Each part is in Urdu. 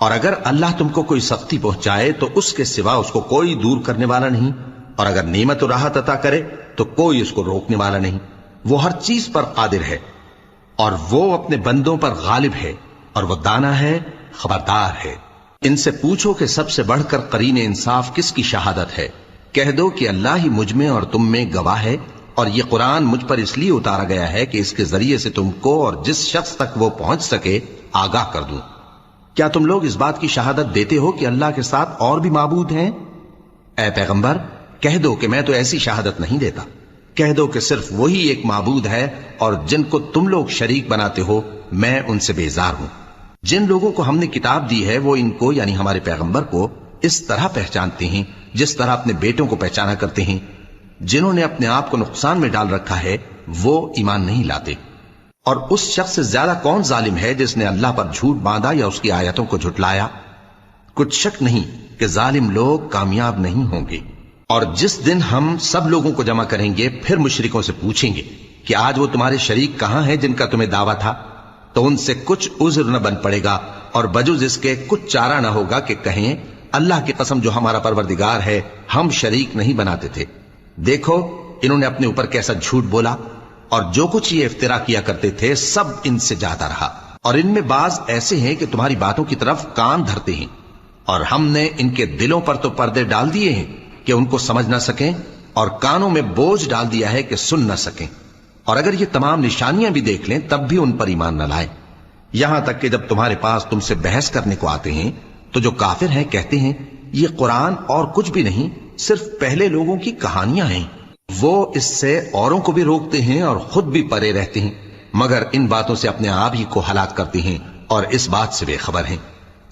اور اگر اللہ تم کو کوئی سختی پہنچائے تو اس کے سوا اس کو کوئی دور کرنے والا نہیں، اور اگر نعمت و راحت عطا کرے تو کوئی اس کو روکنے والا نہیں۔ وہ ہر چیز پر قادر ہے، اور وہ اپنے بندوں پر غالب ہے، اور وہ دانا ہے، خبردار ہے۔ ان سے پوچھو کہ سب سے بڑھ کر قرین انصاف کس کی شہادت ہے؟ کہہ دو کہ اللہ ہی مجھ میں اور تم میں گواہ ہے، اور یہ قرآن مجھ پر اس لیے اتارا گیا ہے کہ اس کے ذریعے سے تم کو اور جس شخص تک وہ پہنچ سکے آگاہ کر دوں۔ کیا تم لوگ اس بات کی شہادت دیتے ہو کہ اللہ کے ساتھ اور بھی معبود ہیں؟ اے پیغمبر کہہ دو کہ میں تو ایسی شہادت نہیں دیتا۔ کہہ دو کہ صرف وہی ایک معبود ہے، اور جن کو تم لوگ شریک بناتے ہو میں ان سے بیزار ہوں۔ جن لوگوں کو ہم نے کتاب دی ہے وہ ان کو یعنی ہمارے پیغمبر کو اس طرح پہچانتے ہیں جس طرح اپنے بیٹوں کو پہچانا کرتے ہیں۔ جنہوں نے اپنے آپ کو نقصان میں ڈال رکھا ہے وہ ایمان نہیں لاتے۔ اور اس شخص سے زیادہ کون ظالم ہے جس نے اللہ پر جھوٹ باندھا یا اس کی آیتوں کو جھٹلایا؟ کچھ شک نہیں کہ ظالم لوگ کامیاب نہیں ہوں گے۔ اور جس دن ہم سب لوگوں کو جمع کریں گے پھر مشرکوں سے پوچھیں گے کہ آج وہ تمہارے شریک کہاں ہیں جن کا تمہیں دعویٰ تھا، تو ان سے کچھ عذر نہ بن پڑے گا اور بجز اس کے کچھ چارہ نہ ہوگا کہ کہیں اللہ کی قسم جو ہمارا پروردگار ہے ہم شریک نہیں بناتے تھے۔ دیکھو انہوں نے اپنے اوپر کیسا جھوٹ بولا، اور جو کچھ یہ افترا کیا کرتے تھے سب ان سے جاتا رہا۔ اور ان میں بعض ایسے ہیں کہ تمہاری باتوں کی طرف کان دھرتے ہیں، اور ہم نے ان کے دلوں پر تو پردے ڈال دیے ہیں کہ ان کو سمجھ نہ سکیں، اور کانوں میں بوجھ ڈال دیا ہے کہ سن نہ سکیں، اور اگر یہ تمام نشانیاں بھی دیکھ لیں تب بھی ان پر ایمان نہ لائیں۔ یہاں تک کہ جب تمہارے پاس تم سے بحث کرنے کو آتے ہیں تو جو کافر ہیں کہتے ہیں یہ قرآن اور کچھ بھی نہیں صرف پہلے لوگوں کی کہانیاں ہیں۔ وہ اس سے اوروں کو بھی روکتے ہیں اور خود بھی پرے رہتے ہیں، مگر ان باتوں سے اپنے آپ ہی کو ہلاک کرتے ہیں اور اس بات سے بے خبر ہیں۔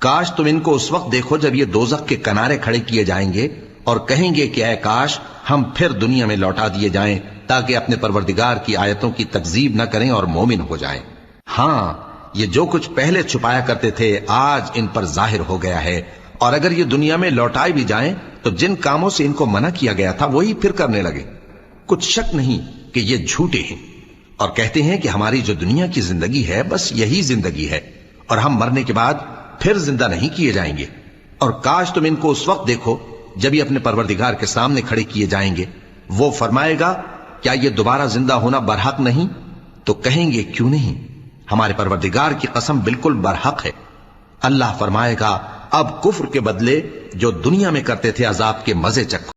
کاش تم ان کو اس وقت دیکھو جب یہ دوزخ کے کنارے کھڑے کیے جائیں گے اور کہیں گے کہ اے کاش ہم پھر دنیا میں لوٹا دیے جائیں تاکہ اپنے پروردگار کی آیتوں کی تکذیب نہ کریں اور مومن ہو جائیں۔ ہاں یہ جو کچھ پہلے چھپایا کرتے تھے آج ان پر ظاہر ہو گیا ہے، اور اگر یہ دنیا میں لوٹائے بھی جائیں تو جن کاموں سے ان کو منع کیا گیا تھا وہی پھر کرنے لگے۔ کچھ شک نہیں کہ یہ جھوٹے ہیں، اور کہتے ہیں کہ ہماری جو دنیا کی زندگی ہے بس یہی زندگی ہے، اور ہم مرنے کے بعد پھر زندہ نہیں کیے جائیں گے۔ اور کاش تم ان کو اس وقت دیکھو جب یہ اپنے پروردگار کے سامنے کھڑے کیے جائیں گے، وہ فرمائے گا کیا یہ دوبارہ زندہ ہونا برحق نہیں؟ تو کہیں گے کیوں نہیں، ہمارے پروردگار کی قسم بالکل برحق ہے۔ اللہ فرمائے گا اب کفر کے بدلے جو دنیا میں کرتے تھے عذاب کے مزے چکھو۔